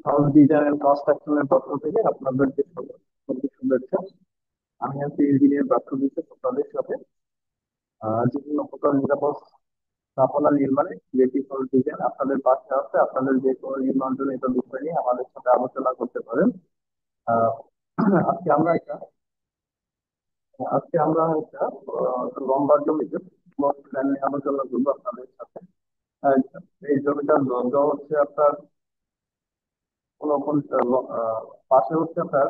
House design and কনস্ট্রাকশনের পক্ষ থেকে আপনাদেরকে সকলকে শুভেচ্ছা। আমি আছি ইঞ্জিনিয়ার ব্রাত্য বিশ্বাস আপনাদের সাথে বিভিন্ন প্রকার নিরাপদ স্থাপনা নির্মাণে ক্রিয়েটিভ হাউস ডিজাইন আপনাদের পাশে আছে। আপনাদের যে কোনো নির্মাণজনিত বিষয় নিয়ে আমাদের সাথে আলোচনা করতে পারেন। আহ, আজকে আমরা একটা আজকে আমরা একটা লম্বা জমিতে প্ল্যান নিয়ে আলোচনা করবো আপনাদের সাথে। আহ, এই জমিটার দৈর্ঘ্য হচ্ছে আপনার 49, পাশে হচ্ছে আপনার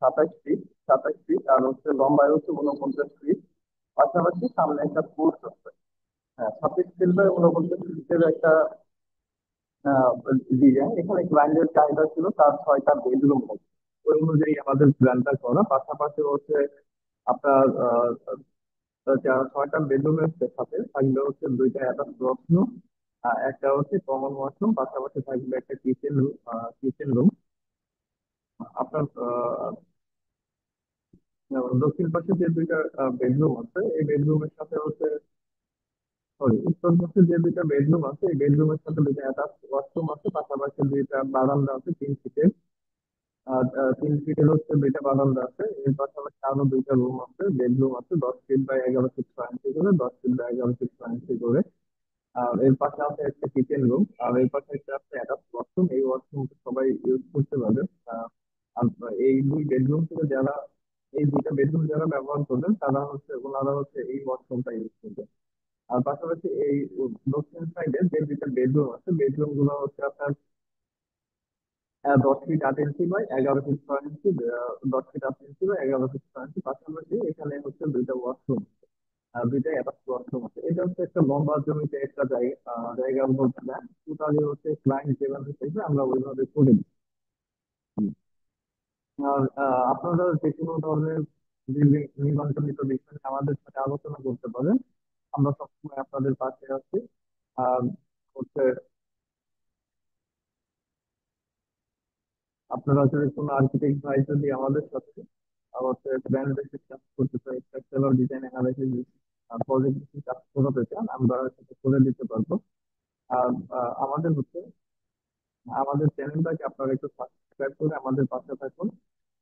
27 ফিট, 27 ফিট, আর হচ্ছে লম্বায় হচ্ছে 49 ফিট। পাশাপাশি সামনে একটা পোস্ট আছে। হ্যাঁ, 26 ফিট বাই 49 ফিটের একটা ডিজাইন। এখানে ক্লায়েন্টের চাহিদা ছিল তার 6টা বেডরুম হবে, ওই অনুযায়ী আমাদের প্ল্যানটা করা। পাশাপাশি হচ্ছে আপনার 6টা বেডরুমের সাথে থাকবে হচ্ছে 2টা অ্যাটাচ ওয়াশরুম, একটা হচ্ছে কমন ওয়াশরুম, পাশাপাশি থাকবে একটা কিচেন রুম। আপনার দক্ষিণ পাশে যে 2টা বেডরুম আছে, এই বেডরুমের সাথে হচ্ছে সরি উত্তর পাশে যে 2টা বেডরুম আছে, এই বেডরুমের সাথে 2টা অ্যাটাচ ওয়াশরুম আছে, পাশাপাশি 2টা বারান্দা আছে 3 ফিটের। আর 3 ফিটের হচ্ছে 2টা বারান্দা আছে। এর পাশাপাশি আরো 2টা রুম আছে, বেডরুম আছে 10 ফিট বাই 11 ফিট 6 ইঞ্চি করে, 10 ফিট বাই 11 ফিট 6 ইঞ্চি করে। আর এর পাশে আছে একটা কিচেন রুম, আর এর পাশে একটা আছে অ্যাটাচ ওয়াশরুম। এই ওয়াশরুম সবাই ইউজ করতে পারবে। আহ, আর এই 2 বেডরুম থেকে যারা এই 2টা বেডরুম যারা ব্যবহার করবেন তারা হচ্ছে ওনারা হচ্ছে এই ওয়াশরুমটা ইউজ করবেন। আর পাশাপাশি এই দক্ষিণ সাইডে যে 2টা বেডরুম আছে, বেডরুম গুলো হচ্ছে আপনার 10 feet 8 inch by 11 feet 6 inch, 10 feet 8 inch by 11 feet 6 inch. পাশাপাশি এখানে হচ্ছে 2টা ওয়াশরুম আর 2টা অ্যাটাচ ওয়াশরুম আছে। এটা হচ্ছে একটা লম্বা জমিতে একটা জায়গা বলতে না, টোটালি হচ্ছে ক্লায়েন্ট যেভাবে চাইবে আমরা ওইভাবে করে দিই। আর আপনারা যে কোনো ধরনের বিল্ডিং নির্মাণজনিত বিষয় নিয়ে আমাদের সাথে আলোচনা করতে পারেন। আমরা সবসময় আপনাদের পাশে আছি। আর হচ্ছে আপনারা যদি কোনো আর্কিটেক্ট ভাই যদি আমাদের সাথে হচ্ছে ব্র্যান্ড বেসিস কাজ করতে চাই, structural design analysis project basis কাজ করাতে চান, আমরা সেটা করে দিতে পারবো। আর আমাদের হচ্ছে আমাদের চ্যানেলটাকে আপনারা একটু সাবস্ক্রাইব করে আমাদের পাশে থাকুন।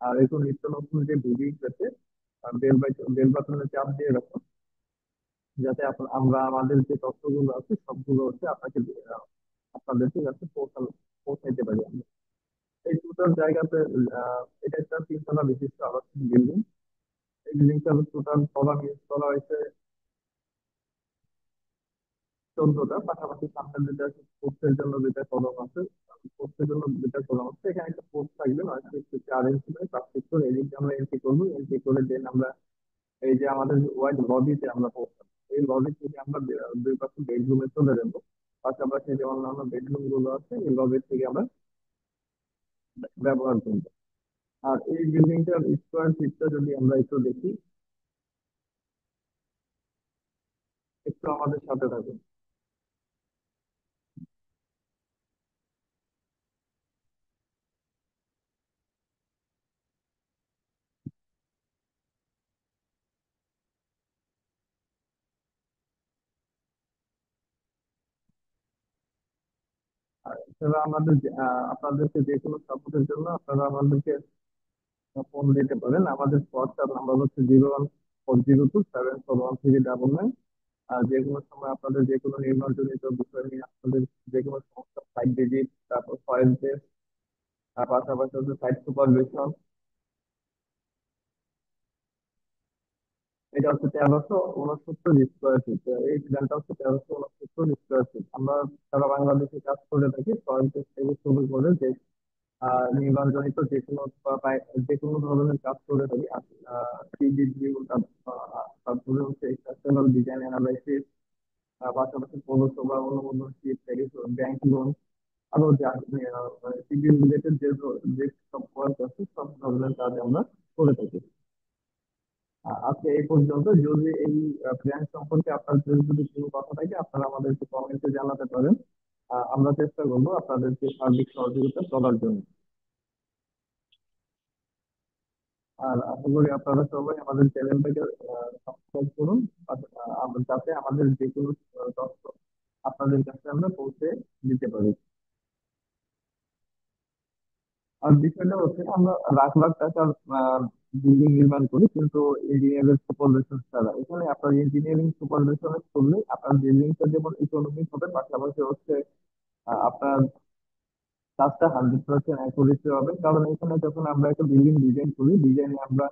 আর একটু নিত্য নতুন যে ভিডিও পেতে বেল বাটনে চাপ দিয়ে রাখুন, যাতে আমরা আমাদের যে তথ্যগুলো আছে সবগুলো হচ্ছে আপনাদের কাছে পৌঁছাইতে পারি আমরা। এই টোটাল জায়গাতে এটা একটা 3 তলা বিশিষ্ট আবাসিক বিল্ডিং। এই বিল্ডিংটা টোটাল কলাম ইউজ করা হয়েছে 14টা। পাশাপাশি সামনের যেটা পোস্টের জন্য যেটা কলম আছে, পোস্টের জন্য যেটা কলম আছে, এখানে একটা পোস্ট থাকবে 9 ফিট 4 ইঞ্চি বাই 5 ফিট করে। এদিকে আমরা এন্ট্রি করবো, এন্ট্রি করে দেন আমরা এই যে আমাদের ওয়াইড লবিতে আমরা পৌঁছাবো। এই লবি থেকে আমরা 2 পাশে বেডরুমে চলে যাবো। পাশাপাশি যে অন্যান্য বেডরুম গুলো আছে এই লবি থেকে আমরা ব্যবহার করবো। আর এই বিল্ডিংটার স্কোয়ার ফিটটা যদি আমরা একটু দেখি, একটু আমাদের সাথে থাকুন। আর এছাড়া আপনাদেরকে যে কোনো সাপোর্টের জন্য আপনারা আমাদেরকে ফোন দিতে পারেন। আমাদের হোয়াটসঅ্যাপ নাম্বার হচ্ছে 01402 74139। আর যে কোনো সময় আপনাদের যে কোনো নির্মাণজনিত বিষয় নিয়ে আপনাদের যে কোনো সমস্যা, সাইট ভিজিট, তারপর সয়েল টেস্ট, আর পাশাপাশি হচ্ছে সাইট সুপারভিশন। এটা হচ্ছে 1369 স্কোয়ার ফিট। এই প্ল্যানটা হচ্ছে 1369 স্কোয়ার ফিট। আমরা সারা বাংলাদেশে কাজ করে থাকি, সয়েল টেস্ট থেকে শুরু করে যে নির্মাণজনিত যে কোনো ধরনের কাজ করে থাকি। 3D ভিউ, তারপরে হচ্ছে স্ট্রাকচারাল ডিজাইন অ্যানালাইসিস, পাশাপাশি পৌরসভা অনুমোদন, ব্যাংক লোন, আরো যা সিভিল রিলেটেড যে সব ওয়ার্ক আছে সব ধরনের কাজ আমরা করে থাকি। আজকে এই পর্যন্ত। যদি এই প্ল্যান সম্পর্কে আপনাদের যদি কোনো কথা থাকে আপনারা আমাদেরকে কমেন্টে জানাতে পারেন। আমরা চেষ্টা করবো আপনাদেরকে সার্বিক সহযোগিতা করার জন্য। আর আশা করি আপনারা সবাই আমাদের চ্যানেলটাকে সাবস্ক্রাইব করুন, যাতে আমাদের যে কোনো তথ্য আপনাদের কাছে আমরা পৌঁছে দিতে পারি। আর বিষয়টা হচ্ছে আমরা লাখ লাখ টাকার বিল্ডিং নির্মাণ করি, কিন্তু ইঞ্জিনিয়ারের সুপারভিশন ছাড়া। এখানে আপনার ইঞ্জিনিয়ারিং সুপারভিশন করলে আপনার বিল্ডিংটা যেমন ইকোনমিক হবে, পাশাপাশি হচ্ছে আপনার কাজটা 100% অ্যাকুরেসি হবে। কারণ এখানে যখন আমরা একটা বিল্ডিং ডিজাইন করি, ডিজাইনে আমরা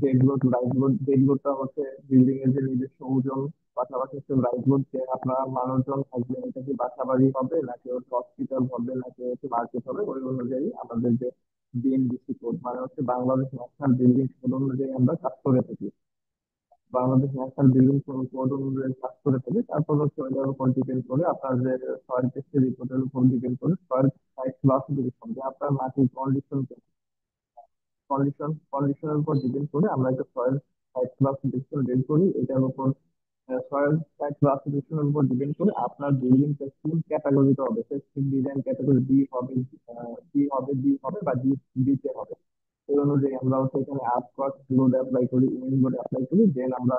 dead load, light load, dead লোডটা হচ্ছে বিল্ডিং এর যে নিজস্ব ওজন, পাশাপাশি হচ্ছে লাইট লোড যে আপনার মানুষজন থাকবেন, এটা কি বাসা বাড়ি হবে নাকি হচ্ছে হসপিটাল হবে নাকি হচ্ছে মার্কেট হবে, ওই অনুযায়ী আমাদের যে বিএনবিসি কোড, মানে হচ্ছে বাংলাদেশ ন্যাশনাল বিল্ডিং কোড অনুযায়ী আমরা কাজ করে থাকি। বাংলাদেশ ন্যাশনাল বিল্ডিং কোড অনুযায়ী কাজ করে থাকি। তারপর হচ্ছে ওইটার উপর ডিপেন্ড করে আপনার যে সয়েল টেস্টের রিপোর্টের উপর ডিপেন্ড করে সয়েল সাইট ক্লাসিফিকেশন, যে আপনার মাটির কন্ডিশনের উপর ডিপেন্ড করে আমরা একটা সয়েল সাইট ক্লাসিফিকেশন বের করি। এটার উপর সয়েল সাইট ক্লাসিফিকেশনের উপর ডিপেন্ড করে আপনার বিল্ডিংটা কোন ক্যাটাগরিতে হবে, ডিজাইন ক্যাটাগরি বি হবে, সি হবে, ডি হবে, বা ডি, বিতে হবে। এই অনুযায়ী আমরা হচ্ছে এখানে আর্থ লোড অ্যাপ্লাই করি, উইন্ড লোড অ্যাপ্লাই করি, দেন আমরা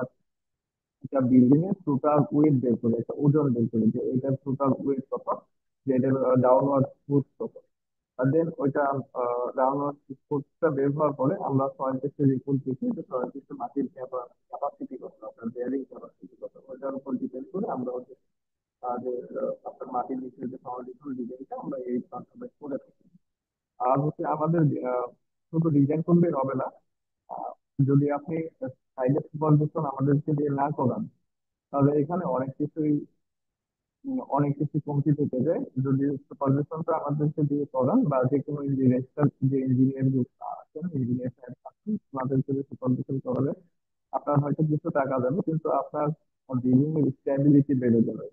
একটা বিল্ডিং এর টোটাল ওয়েট বের করি, একটা ওজন বের করি যে এটার টোটাল ওয়েট কত, যে এটার ডাউনওয়ার্ড ফোর্স কত। আর দেন ওইটা ডাউনওয়ার্ড ফোর্সটা বের হওয়ার পরে আমরা সয়েল টেস্টের রিপোর্ট দেখি যে সয়েল টেস্টের মাটির ক্যাপাসিটি কত, আপনার বেয়ারিং ক্যাপাসিটি কত, ওইটার উপর ডিপেন্ড করে আমরা হচ্ছে যে আপনার মাটির নিচে যে ফাউন্ডেশন ডিজাইনটা আমরা এই মাধ্যমে করে থাকি। আর হচ্ছে আমাদের শুধু ডিজাইন করলেই হবে না। আহ, যদি আপনি সাইডে সুপারভিশন আমাদেরকে দিয়ে না করান, তাহলে এখানে অনেক কিছু কমতি থেকে যায়। যদি সুপারভিশনটা আমাদেরকে দিয়ে করান, বা যে কোনো ইঞ্জিনিয়ার, যে ইঞ্জিনিয়ার আছেন, ইঞ্জিনিয়ার সাহেব আছেন, তাদেরকে দিয়ে সুপারভিশন করালে আপনার হয়তো কিছু টাকা যাবে, কিন্তু আপনার বিল্ডিং এর স্ট্যাবিলিটি বেড়ে যাবে।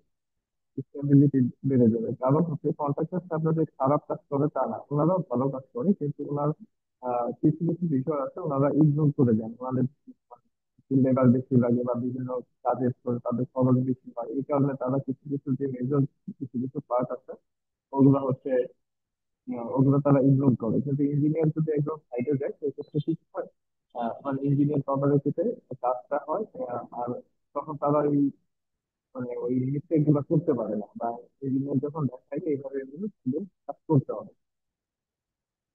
স্ট্যাবিলিটি বেড়ে যাবে, কারণ হচ্ছে কন্ট্রাক্টর আপনার যে খারাপ কাজ করে তা না, ওনারাও ভালো কাজ করে, কিন্তু ওনার কিছু কিছু বিষয় আছে ওনারা ইগনোর করে যান। ওনাদের লেবার বেশি লাগে বা বিভিন্ন কাজের পরে তাদের খরচ বেশি হয়, এই কারণে তারা কিছু কিছু যে মেজর কিছু কিছু পার্ট আছে ওগুলো হচ্ছে ওগুলো তারা ইগনোর করে। কিন্তু ইঞ্জিনিয়ার যদি একদম সাইডে যায় সেক্ষেত্রে কি হয়, মানে ইঞ্জিনিয়ার তদারকিতে কাজটা হয়। আর তখন তারা এই মানে ওই মিস্টেক গুলো করতে পারে না, বা ইঞ্জিনিয়ার যখন দেখায় যে এইভাবে এগুলো সুন্দর কাজ করতে হবে।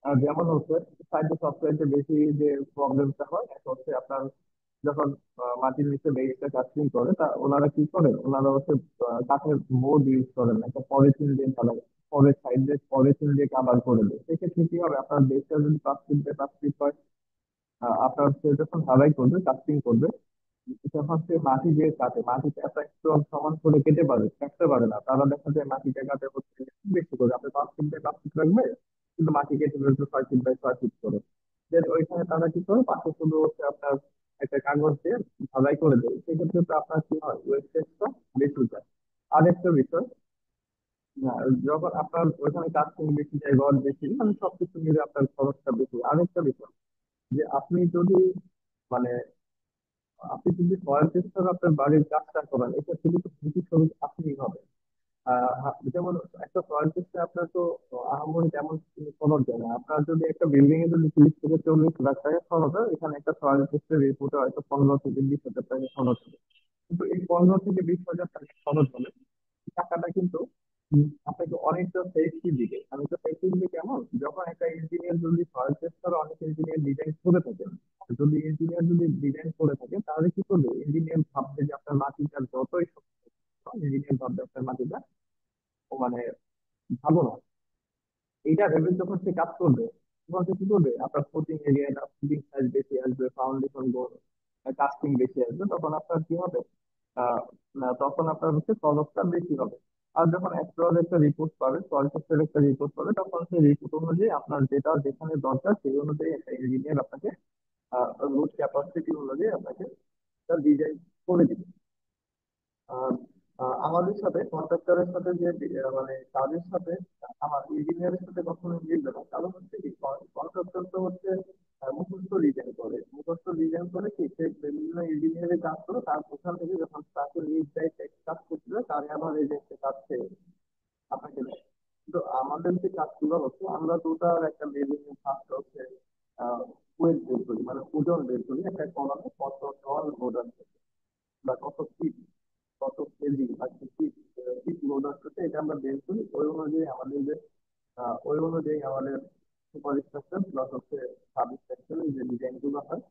আর যেমন হচ্ছে সাইডে সফটওয়্যারতে বেশি যে প্রবলেমটা হয়, একটা হচ্ছে আপনার যখন মাটির নিচে বেসটা কাস্টিং করে, তা ওনারা কি করেন, ওনারা হচ্ছে কাঠের বোর্ড ইউজ করেন না, একটা পলিথিন দিয়ে তারা পরের সাইড দিয়ে পলিথিন দিয়ে কাভার করে দেয়। সেক্ষেত্রে কি হবে, আপনার বেসটা যদি 5 ফিট হয়, আপনার সে যখন ঢালাই করবে, কাস্টিং করবে, তখন সে মাটি দিয়ে কাটে, মাটিতে এত একটু সমান করে কেটে পারে কাটতে পারে না। তারা দেখা যায় মাটিতে কাটে হচ্ছে বেশি করে, আপনি 5 ফিট বাই 5 ফিট রাখবে, কিন্তু মাটি কেটে ফেলছে 6 ফিট বাই 6 ফিট করে। দেন ওইখানে তারা কি করে, পাশে শুধু হচ্ছে আপনার একটা কাগজ দিয়ে ঢালাই করে দেয়। সেক্ষেত্রে তো আপনার কি হয়, ওয়েস্টেজটা বেশি যায়। আরেকটা বিষয়, যখন আপনার ওইখানে কাস্টিং বেশি যায়, রড বেশি, মানে সবকিছু মিলে আপনার খরচটা বেশি। আরেকটা বিষয়, যে আপনি যদি মানে আপনি যদি সয়েল টেস্টার আপনার বাড়ির কাজটা করেন, এটা শুধু তো ঝুঁকি স্বরূপ আপনি হবে। যেমন একটা সয়েল টেস্টে আপনার তো আহামরি তেমন কিছু খরচ যায় না। আপনার যদি একটা বিল্ডিং এ যদি 30 থেকে 40 লাখ টাকা খরচ হয়, এখানে একটা সয়েল টেস্টের রিপোর্টে হয়তো 15 থেকে 20 হাজার টাকা খরচ হবে। কিন্তু এই 15 থেকে 20 হাজার টাকা খরচ হলে টাকাটা কিন্তু আপনাকে অনেকটা সেফটি দিবে। অনেকটা সেফটি দিবে কেমন, যখন একটা ইঞ্জিনিয়ার যদি সয়েল টেস্টার, অনেক ইঞ্জিনিয়ার ডিজাইন করে থাকেন, যদি ডিজাইন করে থাকে তাহলে কি করবে, ইঞ্জিনিয়ার ভাববে যে আপনার মাটিটা যতই শক্ত, ইঞ্জিনিয়ার ভাববে আপনার মাটিটা ও মানে ভালো না। এইটা ভেবে যখন সে কাজ করবে, তখন সে কি করবে, আপনার ফুটিং এরিয়াটা, ফুটিং সাইজ বেশি আসবে, ফাউন্ডেশন কাস্টিং বেশি আসবে, তখন আপনার কি হবে, আহ তখন আপনার হচ্ছে খরচটা বেশি হবে। আর যখন অ্যাকচুয়াল একটা রিপোর্ট পাবে, সলিড একটা রিপোর্ট পাবে, তখন সেই রিপোর্ট অনুযায়ী আপনার যেটা যেখানে দরকার সেই অনুযায়ী একটা ইঞ্জিনিয়ার আপনাকে লোড ক্যাপাসিটি অনুযায়ী আপনাকে তার ডিজাইন করে দিবে। আর আমাদের সাথে কন্ট্রাক্টরের সাথে যে মানে কাজের সাথে আমার ইঞ্জিনিয়ারের সাথে কখনো মিলবে না। কারণ হচ্ছে কি, কন্ট্রাক্টর তো হচ্ছে মুখস্থ ডিজাইন করে, কি সে বিভিন্ন ইঞ্জিনিয়ারের কাজ করে, তার ওখান থেকে যখন তাকে নিজ দায়িত্বে কাজ করতে হয়, তার আবার এই যে একটা কাজ আপনাকে দেয়। কিন্তু আমাদের যে কাজগুলো হচ্ছে, আমরা টোটাল একটা বিল্ডিং এর ফার্স্ট হচ্ছে ওয়েট বের করি, মানে ওজন বের করি, একটা কলামে কত টন লোড আছে বা কত ফিট, কত কেজি বা ফিট, ফিট লোড আসছে, এটা আমরা বের করি। ওই অনুযায়ী আমাদের সুপার স্ট্রাকচার প্লাস হচ্ছে সাব স্ট্রাকচার যে ডিজাইন গুলো হয়।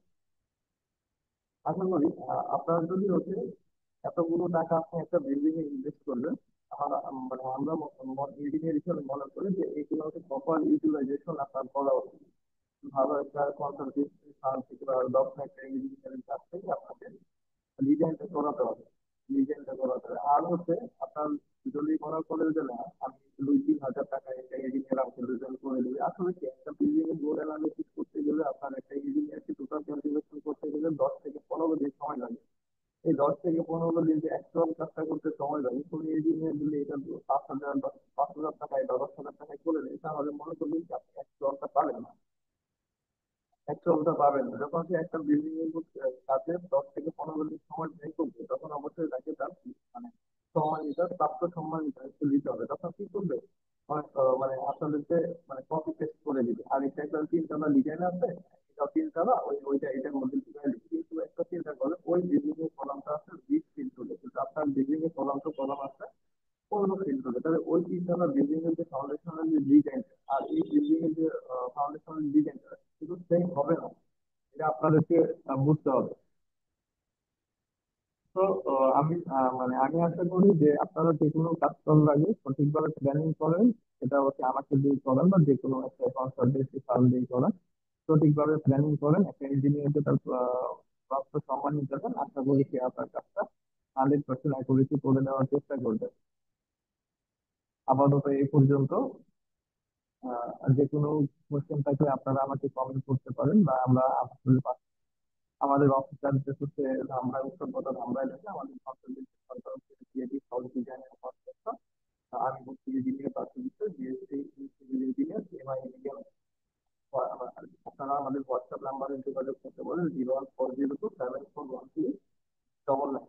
আশা করি আপনার যদি হচ্ছে এতগুলো টাকা আপনি একটা বিল্ডিং এ ইনভেস্ট করবেন, আমার মানে আমরা ইঞ্জিনিয়ার হিসেবে মনে করি যে এইগুলো হচ্ছে প্রপার ইউটিলাইজেশন আপনার করা উচিত। ভালো একটা কনসালটেন্সি ফার্ম থেকে বা দক্ষ একটা ইঞ্জিনিয়ারের কাছ থেকে আপনাকে ডিজাইনটা করাতে হবে, ডিজাইনটা করাতে হবে। আর হচ্ছে আপনার যদি মনে করেন যে না আমি 2-3 হাজার টাকা একটা ইঞ্জিনিয়ার আমাকে ডিজাইন করে দেবে, আসলে কি একটা বিল্ডিং এর বোর্ড অ্যানালিসিস করতে গেলে আপনার একটা ইঞ্জিনিয়ারকে টোটাল ক্যালকুলেশন করতে গেলে 10 থেকে 15 দিন সময় লাগে। এই 10 থেকে 15 দিন যে অ্যাকচুয়াল কাজটা করতে সময় লাগে, কোনো ইঞ্জিনিয়ার যদি এটা 5,000 বা 5,000 টাকায় বা 10,000 টাকায় করে দেয়, তাহলে মনে করবেন যে আপনি অ্যাকচুয়ালটা পাবেন না, অ্যাকচুয়ালটা পাবেন না। যখন সে একটা বিল্ডিং এর কাজে 10 থেকে 15 দিন সময় ব্যয় করবে, তখন অবশ্যই তাকে তার মানে সম্মানিত প্রাপ্ত সম্মানিত একটু দিতে হবে। তখন কি করবে, অনেক মানে আপনাদেরকে মানে কপি পেস্ট করে দিবে। আর এটা একটা 3 তলা ডিজাইন আছে, এটা 3 তলা, ওইটা এটার মধ্যে ঢুকাই দিবে। কিন্তু একটা চিন্তা করে ওই বিল্ডিং এর কলামটা আছে 20 ফিট দূরে, কিন্তু আপনার বিল্ডিং এর কলাম আছে 15 ফিট দূরে। তাহলে ওই 3 তলা বিল্ডিং এর যে ফাউন্ডেশনাল যে ডিজাইন আর এই বিল্ডিং এর যে ফাউন্ডেশনাল ডিজাইনটা কিন্তু সেম হবে না, এটা আপনাদেরকে বুঝতে হবে। তো আমি মানে আমি আশা করি যে আপনারা যে কোনো কাজ করার আগে সঠিকভাবে প্ল্যানিং করেন। এটা হচ্ছে আমাকে দিয়ে করেন বা যে কোনো একটা কনসালটেন্সি ফার্ম দিয়ে করেন, সঠিকভাবে প্ল্যানিং করেন, একটা ইঞ্জিনিয়ারকে তার প্রাপ্ত সম্মান দেবেন। আশা করি সে আপনার কাজটা 100% অ্যাকুরেসি করে নেওয়ার চেষ্টা করবে। আপাতত এই পর্যন্ত। যে কোনো কোশ্চেন থাকলে আপনারা আমাকে কমেন্ট করতে পারেন, বা আমরা আপনাদের আমাদের অফিসারদের হচ্ছে ধামরাই, উত্তরপাড়া ধামরাই থেকে আমাদের ক্রিয়েটিভ হাউস ডিজাইনের কনসেপ্ট। আমি হচ্ছে ইঞ্জিনিয়ার প্রাথমিক BSc civil engineer MI medium. আপনারা আমাদের হোয়াটসঅ্যাপ নাম্বারে যোগাযোগ করতে পারেন 01402741399।